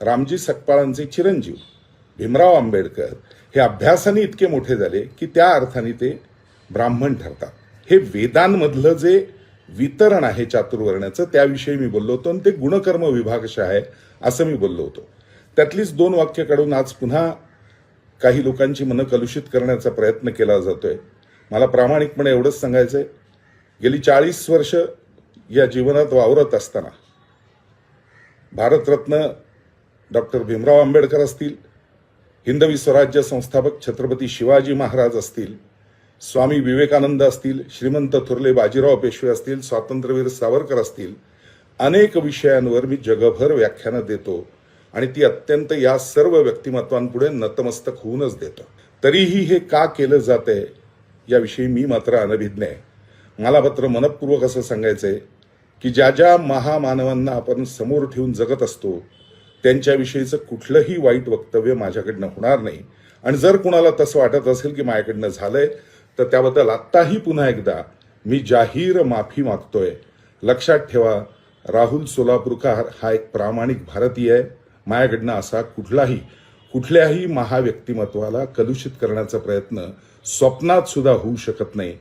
रामजी सकपाळांचे चिरंजीव भीमराव आंबेडकर हे अभ्यासाने इतके मोठे झाले की त्या अर्थाने ते ब्राह्मण ठरतात. हे वेदांमधलं जे वितरण आहे चातुर्वर्ण्याचं त्याविषयी मी बोललो होतो आणि ते गुणकर्म विभागश आहे असं मी बोललो होतो. त्यातलीच 2 वाक्य काढून आज पुन्हा काही लोकांची मनं कलुषित करण्याचा प्रयत्न केला जातोय. मला प्रामाणिकपणे एवढंच सांगायचंय, गेली 40 वर्ष या जीवनात वावरत असताना भारतरत्न डॉक्टर भीमराव आंबेडकर असतील, हिंदवी स्वराज्य संस्थापक छत्रपती शिवाजी महाराज असतील, स्वामी विवेकानंद असतील, श्रीमंत थोरले बाजीराव पेशवे असतील, स्वातंत्र्यवीर सावरकर असतील, अनेक विषयांवर मी जगभर व्याख्यानं देतो आणि ती अत्यंत या सर्व व्यक्तिमत्वांपुढे नतमस्तक होऊनच देतो. तरीही हे का केलं जातंय याविषयी मी मात्र अनभिज्ञ आहे. मला मात्र मनपूर्वक असं सांगायचंय की ज्या ज्या महामानवांना आपण समोर ठेवून जगत असतो त्यांच्याविषयीचं कुठलंही वाईट वक्तव्य माझ्याकडनं होणार नाही. आणि जर कुणाला तसं वाटत असेल की माझ्याकडनं झालंय तर त्याबद्दल आत्ताही पुन्हा एकदा मी जाहीर माफी मागतोय. लक्षात ठेवा, राहुल सोलापूरकर हा एक प्रामाणिक भारतीय आहे. माझ्याकडनं असा कुठल्याही महाव्यक्तिमत्वाला कलुषित करण्याचा प्रयत्न स्वप्नात सुद्धा होऊ शकत नाही.